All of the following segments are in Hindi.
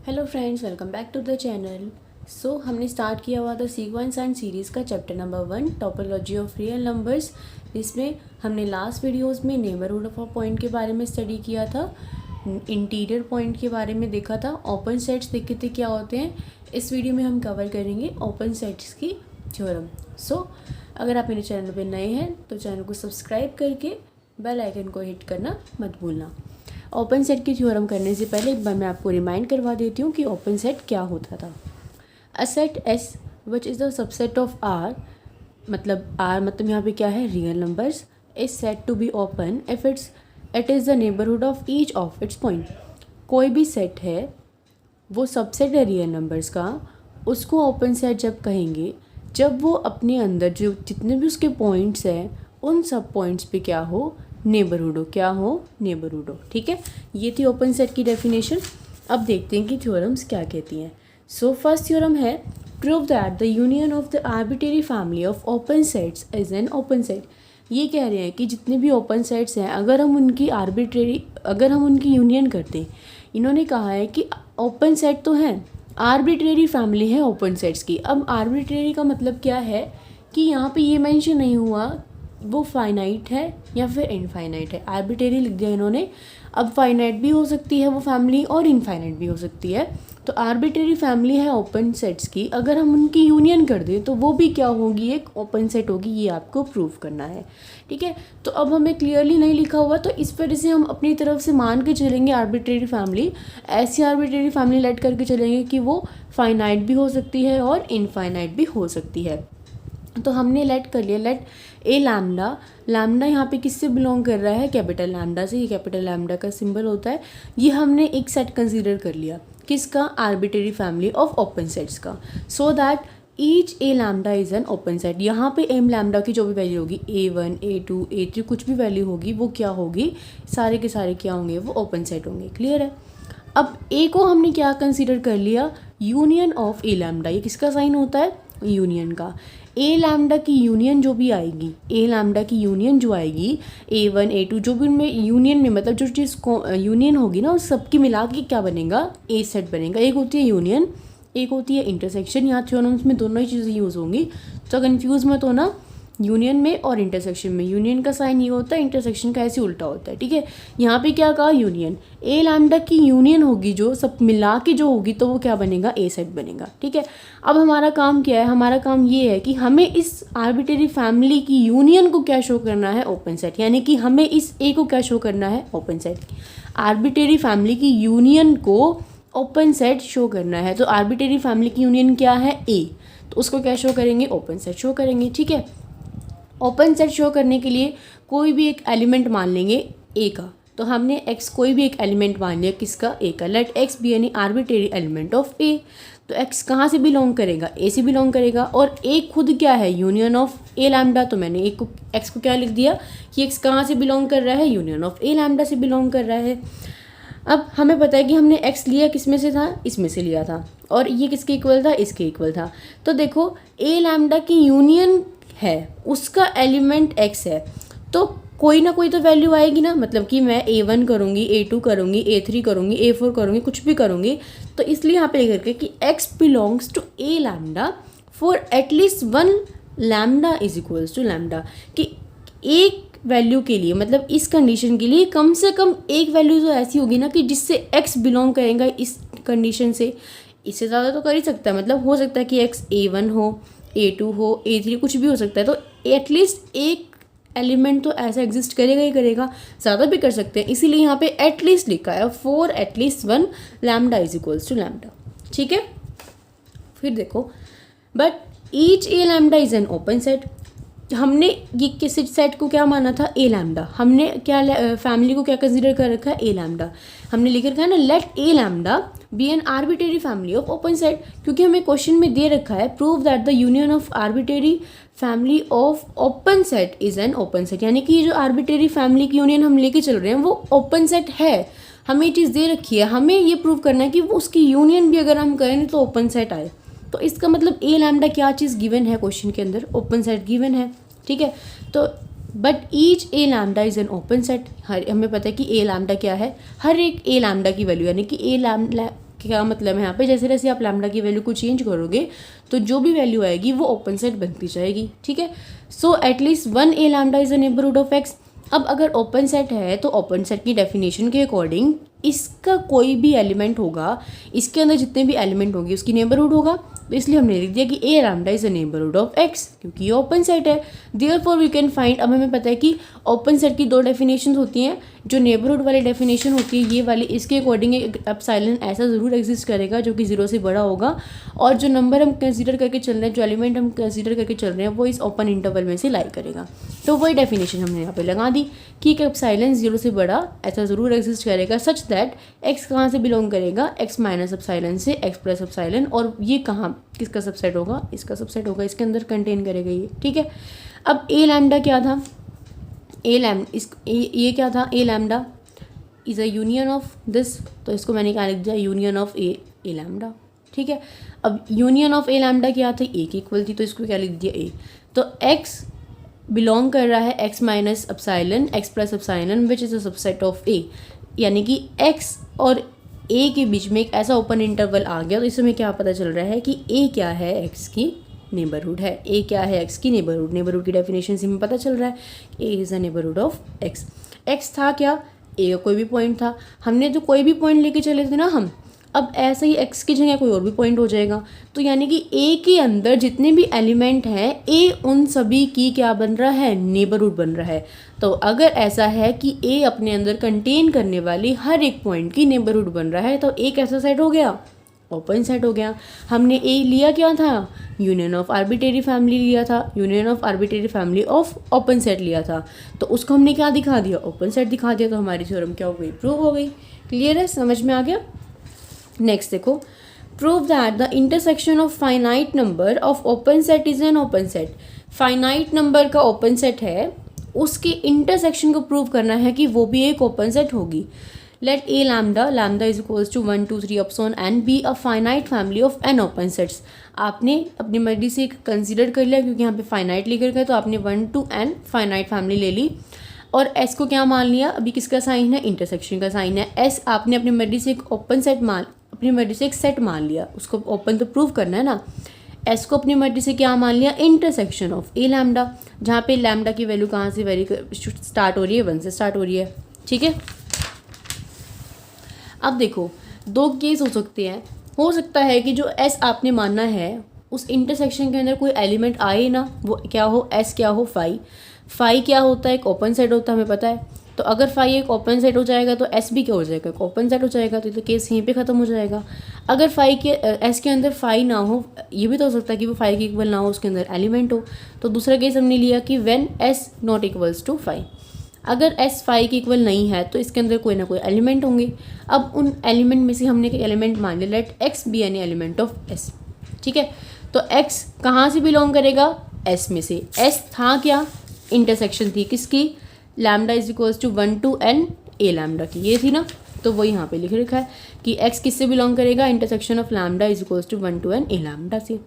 Hello friends, welcome back to the channel. हमने स्टार्ट किया हुआ था सीक्वेंस एंड सीरीज़ का chapter number 1 topology of real numbers, जिसमें हमने लास्ट वीडियोस में नेबरहुड ऑफ अ पॉइंट के बारे में स्टडी किया था, इंटीरियर पॉइंट के बारे में देखा था, ओपन सेट्स देखे थे क्या होते हैं। इस वीडियो में हम कवर करेंगे ओपन सेट्स की थ्योरम। अगर आप मेरे चैनल पर नए हैं तो चैनल को सब्सक्राइब करके बेल आइकन को हिट करना मत भूलना। ओपन सेट की थ्योरम करने से पहले एक बार मैं आपको रिमाइंड करवा देती हूँ कि ओपन सेट क्या होता था। A set S which is the subset of R, मतलब आर मतलब यहाँ पे क्या है, real numbers, is set to be open if it is the neighbourhood of each of its point. कोई भी सेट है, वो सबसेट है रियल नंबर्स का, उसको ओपन सेट जब कहेंगे जब वो अपने अंदर जो जितने भी उसके पॉइंट्स हैं उन सब पॉइंट्स पे क्या हो, नेबरहुड हो। क्या हो, नेबरहुड हो। ठीक है, ये थी ओपन सेट की डेफिनेशन। अब देखते हैं कि थ्योरम्स क्या कहती हैं। फर्स्ट थ्योरम है, prove that the union of the arbitrary family of open sets is an open set. ये कह रहे हैं कि जितने भी ओपन सेट्स हैं, अगर हम उनकी यूनियन करते हैं, इन्होंने कहा है कि ओपन सेट तो हैं, आर्बिट्रेरी फैमिली है ओपन सेट्स की। अब आर्बिट्रेरी का मतलब क्या है कि यहाँ पे ये मेंशन नहीं हुआ वो फाइनाइट है या फिर इनफाइनाइट है, आर्बिट्रेरी लिख दिया इन्होंने। अब फाइनाइट भी हो सकती है वो फैमिली और इनफाइनाइट भी हो सकती है। तो आर्बिट्रेरी फैमिली है ओपन सेट्स की, अगर हम उनकी यूनियन कर दें तो वो भी क्या होगी, एक ओपन सेट होगी। ये आपको प्रूव करना है। ठीक है, तो अब हमें क्लियरली नहीं लिखा हुआ, तो इस वजह से हम अपनी तरफ से मान के चलेंगे आर्बिट्रेरी फैमिली, ऐसी आर्बिट्रेरी फैमिली लेट करके चलेंगे कि वो फाइनाइट भी हो सकती है और इनफाइनाइट भी हो सकती है। तो हमने लेट कर लिया, लेट ए लैम्डा, लैम्डा यहाँ पे किससे बिलोंग कर रहा है, कैपिटल लैम्डा से। ये कैपिटल लैम्डा का सिंबल होता है। ये हमने एक सेट कंसीडर कर लिया, किसका, arbitrary family of open sets का। So that each A lambda is an open set. यहाँ पे एम लैम्डा की जो भी वैल्यू होगी, A1 A2 A3 कुछ भी वैल्यू होगी, वो क्या होगी, सारे के सारे क्या होंगे, वो ओपन सेट होंगे। क्लियर है। अब ए को हमने क्या कंसीडर कर लिया, यूनियन ऑफ ए लैम्डा। ये किसका साइन होता है, यूनियन का। ए लैम्डा की यूनियन जो भी आएगी, ए लैम्डा की यूनियन जो आएगी, A1 A2 जो भी उनमें यूनियन में, मतलब जो चीज़ यूनियन होगी ना, उस सबकी मिला के क्या बनेगा, ए सेट बनेगा। एक होती है यूनियन, एक होती है इंटरसेक्शन। यहाँ थ्योरम्स में दोनों ही चीज़ें यूज़ होंगी, तो कन्फ्यूज़ मत होना यूनियन में और इंटरसेक्शन में। यूनियन का साइन ये होता है, इंटरसेक्शन का ऐसे उल्टा होता है। ठीक है, यहाँ पे क्या कहा, यूनियन। ए लैम्डा की यूनियन होगी, जो सब मिला के जो होगी, तो वो क्या बनेगा, ए सेट बनेगा। ठीक है, अब हमारा काम क्या है, हमारा काम ये है कि हमें इस आर्बिट्रेरी फैमिली की यूनियन को क्या शो करना है, ओपन सेट। यानी कि हमें इस ए को क्या शो करना है, ओपन सेट। आर्बिट्रेरी फैमिली की यूनियन को ओपन सेट शो करना है। तो आर्बिट्रेरी फैमिली की यूनियन क्या है, ए, तो उसको क्या शो करेंगे, ओपन सेट शो करेंगे। ठीक है, ओपन सेट शो करने के लिए कोई भी एक एलिमेंट मान लेंगे ए का। तो हमने एक्स कोई भी एक एलिमेंट मान लिया, किसका, ए का। Let x be any arbitrary element of a. तो एक्स कहाँ से बिलोंग करेगा, ए से बिलोंग करेगा। और ए खुद क्या है, यूनियन ऑफ ए लैम्डा। तो मैंने एक को, एक्स को क्या लिख दिया कि एक्स कहाँ से बिलोंग कर रहा है, यूनियन ऑफ ए लैम्डा से बिलोंग कर रहा है। अब हमें पता है कि हमने एक्स लिया किस में से था, इसमें से लिया था, और ये किसके इक्वल था, इसके इक्वल था। तो देखो ए लैम्डा की यूनियन है, उसका एलिमेंट एक्स है, तो कोई ना कोई तो वैल्यू आएगी ना। मतलब कि मैं A1 करूँगी, A2 करूँगी, A3 करूँगी, A4 करूँगी, कुछ भी करूँगी। तो इसलिए यहाँ पे लिख करके कि x belongs to A lambda for at least 1 lambda is equals to lambda. कि एक वैल्यू के लिए, मतलब इस कंडीशन के लिए कम से कम एक वैल्यू तो ऐसी होगी ना कि जिससे x बिलोंग करेगा इस कंडीशन से। इससे ज़्यादा तो कर ही सकता है, मतलब हो सकता है कि x A1 हो, A2 हो, A3 कुछ भी हो सकता है। तो एटलीस्ट एक एलिमेंट तो ऐसा एग्जिस्ट करेगा ही करेगा, ज़्यादा भी कर सकते हैं। इसीलिए यहाँ पे एटलीस्ट लिखा है, for at least 1 lambda is equals to lambda. ठीक है, फिर देखो, but each A lambda is an open set. हमने ये किस सेट को क्या माना था, ए लैम्डा। हमने क्या फैमिली को क्या कंसीडर कर रखा है, ए लैम्डा। हमने लिख रखा है ना, let A lambda be an arbitrary family of open set, क्योंकि हमें क्वेश्चन में दे रखा है prove that the union of arbitrary family of open set is an open set. यानी कि ये जो आर्बिट्रेरी फैमिली की यूनियन हम लेके चल रहे हैं वो ओपन सेट है। हमें ये चीज़ दे रखी है, हमें ये प्रूव करना है कि वो उसकी यूनियन भी अगर हम करें तो ओपन सेट आए। तो इसका मतलब ए लैम्डा क्या चीज़ गिवन है क्वेश्चन के अंदर, ओपन सेट गिवन है। ठीक है, तो but each A lambda is an open set. हमें पता है कि ए लैम्डा क्या है, हर एक ए लैम्डा की वैल्यू, यानी कि ए लैम्डा क्या मतलब है यहाँ पे, जैसे जैसे आप लैम्डा की वैल्यू को चेंज करोगे तो जो भी वैल्यू आएगी वो ओपन सेट बनती जाएगी, ठीक है। So at least one A lambda is a neighbourhood of x. अब अगर ओपन सेट है तो ओपन सेट की डेफिनेशन के अकॉर्डिंग इसका कोई भी एलिमेंट होगा, इसके अंदर जितने भी एलिमेंट होंगे उसकी नेबरहुड होगा। तो इसलिए हमने लिख दिया कि a lambda is a neighbourhood of x, क्योंकि ये ओपन सेट है। देयरफॉर वी कैन फाइंड, अब हमें पता है कि ओपन सेट की दो डेफिनेशन होती हैं। जो नेबरहुड वाली डेफिनेशन होती है ये वाली, इसके अकॉर्डिंग एप्सिलॉन ऐसा ज़रूर एग्जिस्ट करेगा जो कि 0 से बड़ा होगा, और जो नंबर हम कंसीडर करके चल रहे हैं, जो एलिमेंट हम कंसीडर करके चल रहे हैं वो इस ओपन इंटरवल में से लाई करेगा। तो वही डेफिनेशन हमने यहाँ पे लगा दी कि एक एप्सिलॉन 0 से बड़ा ऐसा ज़रूर एग्जिस्ट करेगा, सच दैट एक्स कहाँ से बिलोंग करेगा, एक्स माइनस एप्सिलॉन से एक्स प्लस एप्सिलॉन, और ये कहाँ किसका सबसेट होगा, इसका सबसेट होगा, इसके अंदर कंटेन करेगा ये, ठीक है। अब ए लैम्डा क्या था, ये क्या था, a lambda is a union of this, तो इसको मैंने क्या लिख दिया, यूनियन ऑफ ए लैम्डा, ठीक है। अब यूनियन ऑफ ए लैम्डा क्या था, ए की इक्वल थी, तो इसको क्या लिख दिया ए। तो एक्स बिलोंग कर रहा है x minus epsilon x plus epsilon which is a subset of a, यानी कि एक्स और ए के बीच में एक ऐसा ओपन इंटरवल आ गया। तो इसमें क्या पता चल रहा है कि ए क्या है, एक्स की नेबरहुड है। ए क्या है, एक्स की नेबरहुड। नेबरहुड की डेफिनेशन से हमें पता चल रहा है ए is a neighbourhood of x. X था क्या, ए का कोई भी पॉइंट था, हमने जो कोई भी पॉइंट लेके चले थे ना हम, अब ऐसे ही एक्स की जगह कोई और भी पॉइंट हो जाएगा। तो यानी कि ए के अंदर जितने भी एलिमेंट हैं, ए उन सभी की क्या बन रहा है, नेबरहुड बन रहा है। तो अगर ऐसा है कि ए अपने अंदर कंटेन करने वाली हर एक पॉइंट की नेबरहुड बन रहा है, तो ए कैसा सेट हो गया, ओपन सेट हो गया। हमने ए लिया क्या था, यूनियन ऑफ आर्बिट्रेरी फैमिली लिया था, union of arbitrary family of open set लिया था, तो उसको हमने क्या दिखा दिया, ओपन सेट दिखा दिया। तो हमारी थ्योरम क्या हो गई, प्रूव हो गई। क्लियर है, समझ में आ गया। नेक्स्ट देखो, prove that the intersection of finite number of open set is an open set. Finite number का ओपन सेट है, उसके इंटरसेक्शन को प्रूव करना है कि वो भी एक ओपन सेट होगी। Let A lambda is equals to 1 2 3 upon n be a finite family of n open sets. आपने अपनी मर्जी से कंसिडर कर लिया, क्योंकि यहाँ पे फाइनाइट लेकर गए तो आपने 1 to n फाइनाइट फैमिली ले ली, और एस को क्या मान लिया, अभी किसका साइन है, इंटरसेक्शन का साइन है। एस आपने अपनी मर्जी से एक ओपन सेट अपनी मर्जी से एक सेट मान लिया, उसको ओपन तो प्रूव करना है ना। एस को अपनी मर्जी से क्या मान लिया, इंटरसेक्शन ऑफ ए लैम्डा, जहाँ पे लैम्डा की वैल्यू कहाँ से वेरी स्टार्ट हो रही है, 1 से स्टार्ट हो रही है, ठीक है। अब देखो, दो केस हो सकते हैं। हो सकता है कि जो एस आपने मानना है उस इंटरसेक्शन के अंदर कोई एलिमेंट आए ना, वो क्या हो, एस क्या हो, फाई क्या होता है, एक ओपन सेट होता है, हमें पता है। तो अगर फाई एक ओपन सेट हो जाएगा तो एस भी क्या हो जाएगा, एक ओपन सेट हो जाएगा। तो केस यहीं पे ख़त्म हो जाएगा। अगर फाई के एस के अंदर फाई ना हो, ये भी तो हो सकता है कि वो फाई के इक्वल ना हो, उसके अंदर एलिमेंट हो। तो दूसरा केस हमने लिया कि when S not equals to phi. अगर एस फाई के इक्वल नहीं है तो इसके अंदर कोई ना कोई एलिमेंट होंगे। अब उन एलिमेंट में से हमने एक एलिमेंट मान लिया, let x be any element of S, ठीक है। तो एक्स कहाँ से बिलोंग करेगा, एस में से। एस था क्या, इंटरसेक्शन थी किसकी, lambda is equals to 1 to n A lambda की, ये थी ना। तो वो यहाँ पे लिख रखा है कि एक्स किससे बिलोंग करेगा, intersection of lambda is equals to 1 to n A lambda से।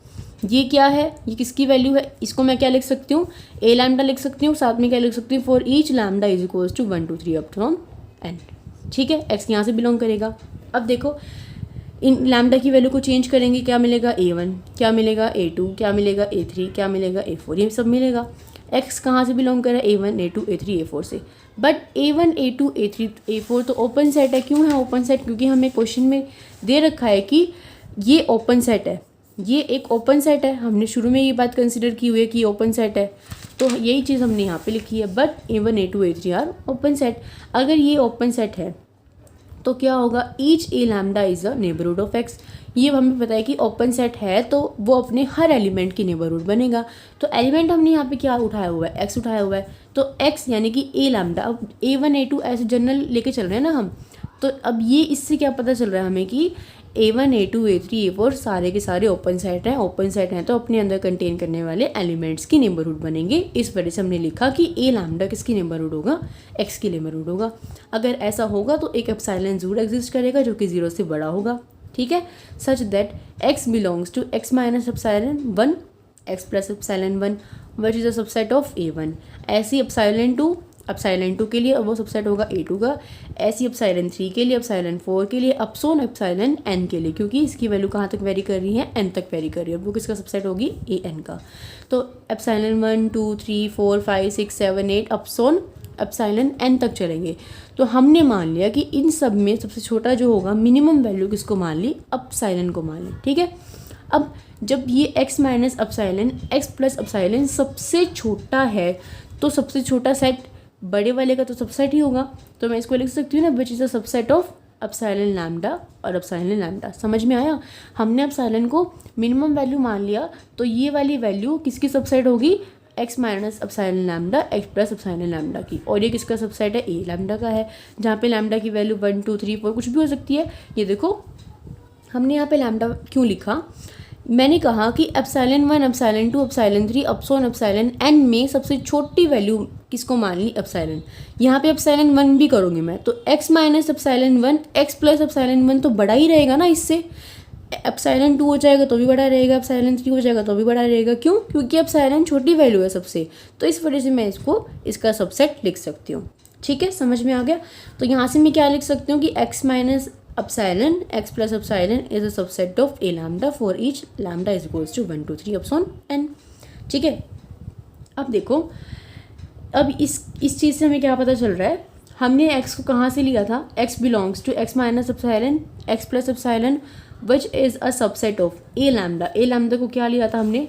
ये क्या है, ये किसकी वैल्यू है, इसको मैं क्या लिख सकती हूँ, ए लैम्डा लिख सकती हूँ, साथ में क्या लिख सकती हूँ, for each lambda is equals to 1 to 3 up from n, ठीक है। एक्स यहाँ से बिलोंग करेगा। अब देखो, इन लैम्डा की वैल्यू को चेंज करेंगे, क्या मिलेगा, a1, क्या मिलेगा, a2, क्या मिलेगा, a3, क्या मिलेगा, a4, ये सब मिलेगा। एक्स कहाँ से बिलोंग कर रहा है, a1 a2 a3 a4 से। But a1 a2 a3 a4 तो ओपन सेट है। क्यों है ओपन सेट, क्योंकि हमें क्वेश्चन में दे रखा है कि ये ओपन सेट है, ये एक ओपन सेट है। हमने शुरू में ये बात कंसिडर की हुई है कि ये ओपन सेट है, तो यही चीज़ हमने यहाँ पे लिखी है। But a1 a2 a3 are open set. अगर ये ओपन सेट है तो क्या होगा, each A lambda is a neighbourhood of x. ये हमें पता है कि ओपन सेट है तो वो अपने हर एलिमेंट की नेबरहुड बनेगा। तो एलिमेंट हमने यहाँ पे क्या उठाया हुआ है, एक्स उठाया हुआ है। तो एक्स यानी कि ए लैम्डा, अब a1 a2 ऐसे जनरल लेके चल रहे हैं ना हम। तो अब ये इससे क्या पता चल रहा है हमें कि a1 a2 a3 a4 सारे के सारे ओपन सेट हैं। ओपन सेट हैं तो अपने अंदर कंटेन करने वाले एलिमेंट्स की नेबरहुड बनेंगे। इस वजह से हमने लिखा कि ए लैम्डा किसकी नेबरहुड होगा, एक्स की नेबरहुड होगा। अगर ऐसा होगा तो एक एप्सिलॉन जरूर एग्जिस्ट करेगा जो कि 0 से बड़ा होगा, ठीक है। Such that x belongs to x minus epsilon 1 x plus epsilon 1 which is a subset of a1। ऐसी एप्सिलॉन टू एप्सिलॉन 2 के लिए, और वो सबसेट होगा A2 का। ऐसी एप्सिलॉन 3 के लिए, एप्सिलॉन 4 के लिए, अपसोन एप्सिलॉन n के लिए, क्योंकि इसकी वैल्यू कहाँ तक वेरी कर रही है, n तक वेरी कर रही है, वो किसका सबसेट होगी, an का। तो एप्सिलॉन 1 2 3 4 5 6 7 8 अपसोन एप्सिलॉन n तक चलेंगे। तो हमने मान लिया कि इन सब में सबसे छोटा जो होगा मिनिमम वैल्यू किसको मान ली, एप्सिलॉन को मान ली, ठीक है। अब जब ये x minus epsilon x plus epsilon सबसे छोटा है, तो सबसे छोटा सेट बड़े वाले का तो सबसेट ही होगा। तो मैं इसको लिख सकती हूँ ना, विच is a subset of epsilon lambda और एप्सिलॉन लैम्डा। समझ में आया? हमने एप्सिलॉन को मिनिमम वैल्यू मान लिया, तो ये वाली वैल्यू किसकी सबसेट होगी, x minus epsilon lambda x plus epsilon lambda की। और ये किसका सबसेट है, a लैम्डा का है, जहाँ पे लैम्डा की वैल्यू 1 2 3 4 कुछ भी हो सकती है। ये देखो हमने यहाँ पे लैम्डा क्यों लिखा, मैंने कहा कि epsilon 1 epsilon 2 epsilon 3 upon epsilon n में सबसे छोटी वैल्यू किसको मान ली, एप्सिलॉन। यहाँ पे एप्सिलॉन 1 भी करूँगी मैं, तो x minus epsilon 1 x plus epsilon 1 तो बड़ा ही रहेगा ना इससे। एप्सिलॉन 2 हो जाएगा तो भी बड़ा रहेगा, एप्सिलॉन 3 हो जाएगा तो भी बड़ा रहेगा। क्यों? क्योंकि एप्सिलॉन छोटी वैल्यू है सबसे, तो इस वजह से मैं इसका सबसेट लिख सकती हूँ। ठीक है, समझ में आ गया? तो यहाँ से मैं क्या लिख सकती हूँ कि x minus epsilon x plus epsilon is a subset of a lambda for each lambda is equals to 1 2 3 अपसॉन n। ठीक है, अब देखो, अब इस चीज़ से हमें क्या पता चल रहा है, हमने x को कहाँ से लिया था, x belongs to x minus epsilon x plus epsilon which is a subset of a lambda. a lambda को क्या लिया था हमने,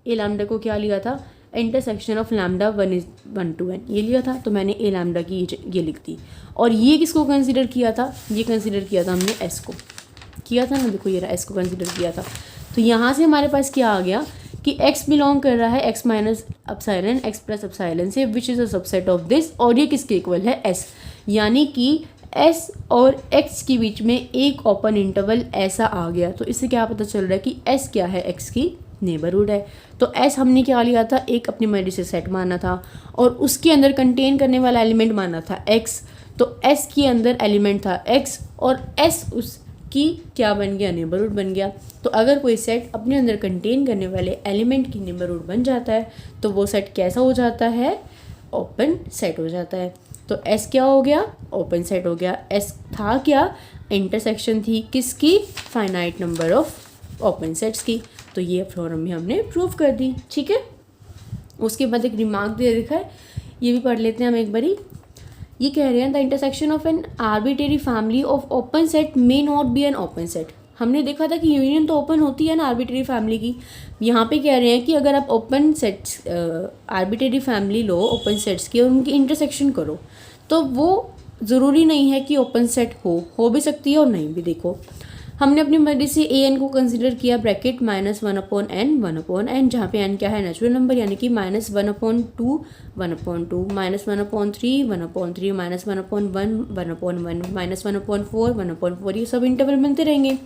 a लैम्डा को क्या लिया था, intersection of lambda 1 to n ये लिया था। तो मैंने a लैम्डा की ये लिख दी। और ये किसको कंसिडर किया था, ये कंसिडर किया था हमने s को, किया था ना, देखो ये s को कंसिडर किया था। तो यहाँ से हमारे पास क्या आ गया कि x बिलोंग कर रहा है x minus epsilon x plus epsilon से which is a subset of this, और ये किसके इक्वल है, s। यानी कि s और x के बीच में एक ओपन इंटरवल ऐसा आ गया। तो इससे क्या पता चल रहा है कि s क्या है, x की नेबरहुड है। तो s हमने क्या लिया था, एक अपनी मर्जी से सेट माना था, और उसके अंदर कंटेन करने वाला एलिमेंट माना था x। तो s के अंदर एलिमेंट था x, और s उसकी क्या बन गया, नेबरहुड बन गया। तो अगर कोई सेट अपने अंदर कंटेन करने वाले एलिमेंट की नेबरहुड बन जाता है, तो वो सेट कैसा हो जाता है, ओपन सेट हो जाता है। तो s क्या हो गया, ओपन सेट हो गया। s था क्या, इंटरसेक्शन थी किसकी, finite number of open sets की। तो ये थ्योरम में हमने प्रूव कर दी। ठीक है, उसके बाद एक रिमार्क दे रखा है, ये भी पढ़ लेते हैं हम एक बारी। ये कह रहे हैं the intersection of N arbitrary family of open set may not be N open set. हमने देखा था कि यूनियन तो ओपन होती है ना आर्बिट्रेरी फैमिली की। यहाँ पे कह रहे हैं कि अगर आप ओपन सेट्स आर्बिट्रेरी फैमिली लो ओपन सेट्स की और उनकी इंटरसेक्शन करो, तो वो ज़रूरी नहीं है कि ओपन सेट हो भी सकती है और नहीं भी। देखो हमने अपनी मर्जी से ए एन को कंसिडर किया, ब्रैकेट -1/n जहाँ पे n क्या है, नेचुरल नंबर, यानी कि -1/2 1/2 -1/3 1/3 -1/1 1/1 -1/4 1/4, ये सब इंटरवल बनते रहेंगे।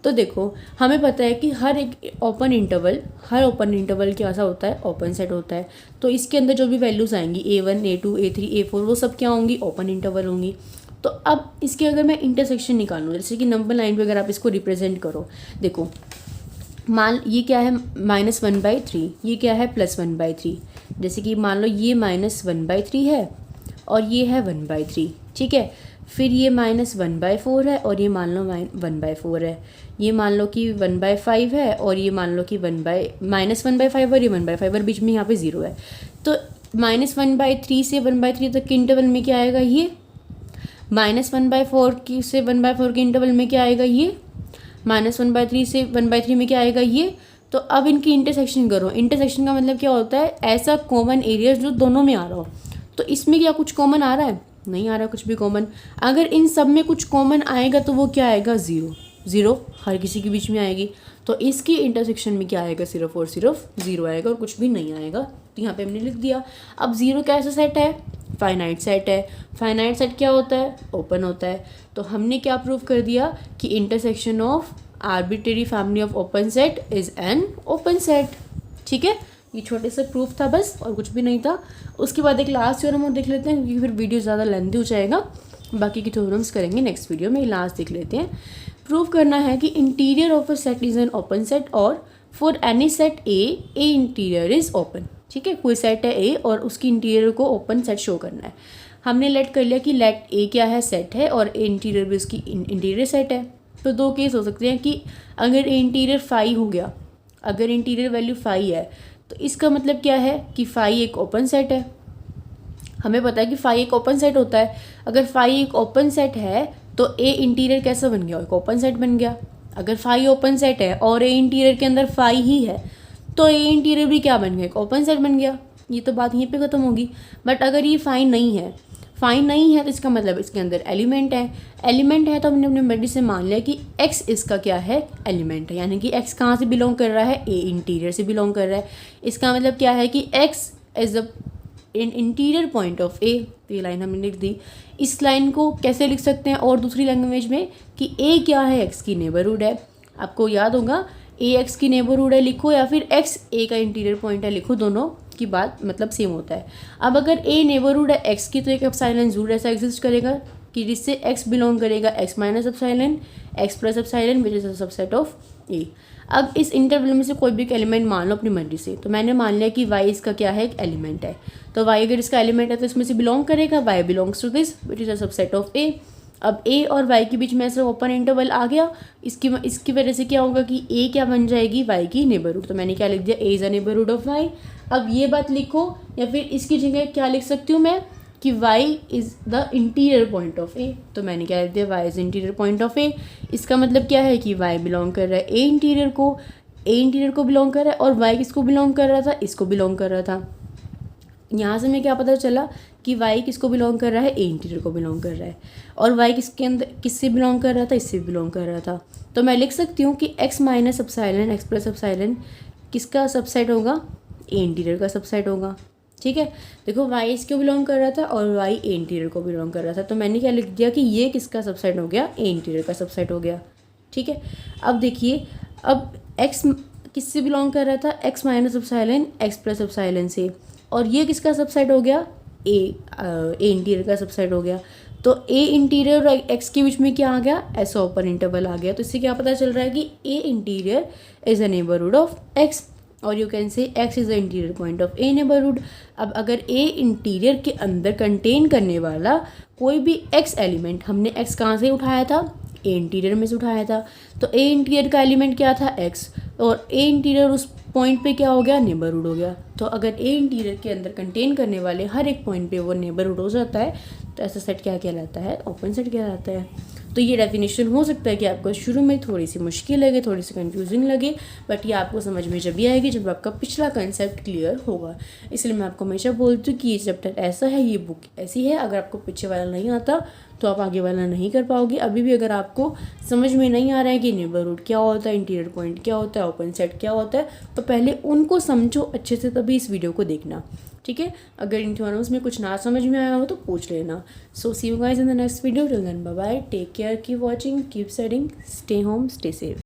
तो देखो हमें पता है कि हर ओपन इंटरवल क्या सा होता है, ओपन सेट होता है। तो इसके अंदर जो भी वैल्यूज़ आएंगी a1 a2 a3 a4 वो सब क्या होंगी, ओपन इंटरवल होंगी। तो अब इसके अगर मैं इंटरसेक्शन निकालूँ, जैसे कि नंबर लाइन पे अगर आप इसको रिप्रेजेंट करो, देखो मान ये क्या है -1/3, ये क्या है +1/3। जैसे कि मान लो ये -1/3 है और ये है 1/3, ठीक है। फिर ये -1/4 है और ये मान लो 1/4 है। ये मान लो कि 1/5 है और ये मान लो कि -1/5 और ये 1/5 और बीच में यहाँ पे 0 है। तो -1/3 से 1/3 तक के इंटरवल में क्या आएगा, ये -1/4 से 1/4 के इंटरवल में क्या आएगा, ये -1/3 से 1/3 में क्या आएगा, ये। तो अब इनकी इंटरसेक्शन करो। इंटरसेक्शन का मतलब क्या होता है, ऐसा कॉमन एरिया जो दोनों में आ रहा हो। तो इसमें क्या कुछ कॉमन आ रहा है, नहीं आ रहा कुछ भी कॉमन। अगर इन सब में कुछ कॉमन आएगा तो वो क्या आएगा, 0 हर किसी के बीच में आएगी। तो इसकी इंटरसेक्शन में क्या आएगा, सिर्फ और सिर्फ 0 आएगा और कुछ भी नहीं आएगा। तो यहाँ पे हमने लिख दिया। अब 0 कैसा सेट है, फाइनाइट सेट है। फाइनाइट सेट क्या होता है, ओपन होता है। तो हमने क्या प्रूव कर दिया कि intersection of arbitrary family of open set is an open set. ठीक है, ये छोटे से प्रूफ था बस, और कुछ भी नहीं था। उसके बाद एक लास्ट थ्योरम और देख लेते हैं, क्योंकि फिर वीडियो ज़्यादा लेंथी हो जाएगा। बाकी की थ्योरम्स करेंगे नेक्स्ट वीडियो में। लास्ट देख लेते हैं। प्रूव करना है कि interior of a set is an open set, और for any set a interior is open. ठीक है, कोई सेट है ए और उसकी इंटीरियर को ओपन सेट शो करना है। हमने लेट कर लिया कि लेट ए क्या है, सेट है, और ए इंटीरियर भी उसकी इंटीरियर सेट है। तो दो केस हो सकते हैं कि अगर ए इंटीरियर 5 हो गया, अगर इंटीरियर वैल्यू 5 है तो इसका मतलब क्या है कि 5 एक ओपन सेट है। हमें पता है कि 5 एक ओपन सेट होता है। अगर 5 एक ओपन सेट है तो ए इंटीरियर कैसा बन गया, एक ओपन सेट बन गया। अगर 5 ओपन सेट है और ए इंटीरियर के अंदर 5 ही है तो ए इंटीरियर भी क्या बन गया, एक ओपन सेट बन गया। ये तो बात यहीं पे ख़त्म होगी। बट अगर ये फाइन नहीं है, फाइन नहीं है तो इसका मतलब इसके अंदर एलिमेंट है। एलिमेंट है तो हमने अपने मर्जी से मान लिया कि एक्स इसका क्या है, एलिमेंट है। यानी कि एक्स कहाँ से बिलोंग कर रहा है, ए इंटीरियर से बिलोंग कर रहा है। इसका मतलब क्या है कि x is the interior point of a. तो ये लाइन हमने लिख दी। इस लाइन को कैसे लिख सकते हैं और दूसरी लैंग्वेज में कि ए क्या है, एक्स की नेबरहुड है। आपको याद होगा ए एक्स की नेबरहुड है लिखो, या फिर एक्स ए का इंटीरियर पॉइंट है लिखो, दोनों की बात मतलब सेम होता है। अब अगर ए नेबरहुड है एक्स की तो एक एप्सिलॉन जरूर ऐसा एग्जिस्ट करेगा कि जिससे एक्स बिलोंग करेगा x minus epsilon, x plus epsilon which is a subset of a. अब इस इंटरवल में से कोई भी एक एलिमेंट मान लो अपनी मर्जी से। तो मैंने मान लिया कि वाई इसका क्या है, एक एलिमेंट है। तो वाई अगर इसका एलिमेंट है तो इसमें से बिलोंग करेगा, y belongs to this which is a subset of a. अब ए और वाई के बीच में ऐसा ओपन इंटरवल आ गया, इसकी वजह से क्या होगा कि ए क्या बन जाएगी, वाई की नेबरहुड। तो मैंने क्या लिख दिया, A is a neighbourhood of Y. अब ये बात लिखो, या फिर इसकी जगह क्या लिख सकती हूँ मैं कि y is the interior point of a. तो मैंने क्या लिख दिया, y is interior point of a. इसका मतलब क्या है कि y बिलोंग कर रहा है ए इंटीरियर को बिलोंग कर रहा है, और y किसको बिलोंग कर रहा था, इसको बिलोंग कर रहा था। यहाँ से हमें क्या पता चला कि y किसको बिलोंग कर रहा है, ए इंटीरियर को बिलोंग कर रहा है, और y किसके अंदर किससे बिलोंग कर रहा था, इससे बिलोंग कर रहा था। तो मैं लिख सकती हूँ कि x minus epsilon, x plus epsilon किसका सबसेट होगा, ए इंटीरियर का सबसेट होगा। ठीक है, देखो y इसको बिलोंग कर रहा था और y ए इंटीरियर को बिलोंग कर रहा था। तो मैंने क्या लिख दिया कि ये किसका सबसेट हो गया, ए इंटीरियर का सबसेट हो गया। ठीक है, अब देखिए, अब x किससे बिलोंग कर रहा था, x minus epsilon, x plus epsilon से, और ये किसका सबसेट हो गया, ए इंटीरियर का सबसेट हो गया। तो ए इंटीरियर और एक्स के बीच में क्या आ गया, ऐसा ओपन इंटरवल आ गया। तो इससे क्या पता चल रहा है कि a interior is a neighbourhood of x, और you can say x is the interior point of a neighbourhood. अब अगर ए इंटीरियर के अंदर कंटेन करने वाला कोई भी एक्स एलिमेंट, हमने एक्स कहाँ से उठाया था, ए इंटीरियर में से उठाया था। तो ए इंटीरियर का एलिमेंट क्या था, एक्स, और ए इंटीरियर उस पॉइंट पे क्या हो गया, नेबरहुड हो गया। तो अगर ए इंटीरियर के अंदर कंटेन करने वाले हर एक पॉइंट पे वो नेबरहुड हो जाता है तो ऐसा सेट क्या कहलाता है, ओपन सेट कहलाता है। तो ये डेफिनेशन हो सकता है कि आपको शुरू में थोड़ी सी मुश्किल लगे, थोड़ी सी कंफ्यूजिंग लगे, बट ये आपको समझ में जब भी आएगी जब आपका पिछला कंसेप्ट क्लियर होगा। इसलिए मैं आपको हमेशा बोलती हूँ कि ये चैप्टर ऐसा है, ये बुक ऐसी है, अगर आपको पीछे वाला नहीं आता तो आप आगे वाला नहीं कर पाओगे। अभी भी अगर आपको समझ में नहीं आ रहा है कि नेबरहुड क्या होता है, इंटीरियर पॉइंट क्या होता है, ओपन सेट क्या होता है, तो पहले उनको समझो अच्छे से, तभी इस वीडियो को देखना। ठीक है, अगर इन थ्योरम्स में कुछ ना समझ में आया हो तो पूछ लेना। So see you guys in the next video, till then bye bye, take care, keep watching, keep studying, stay home, stay safe.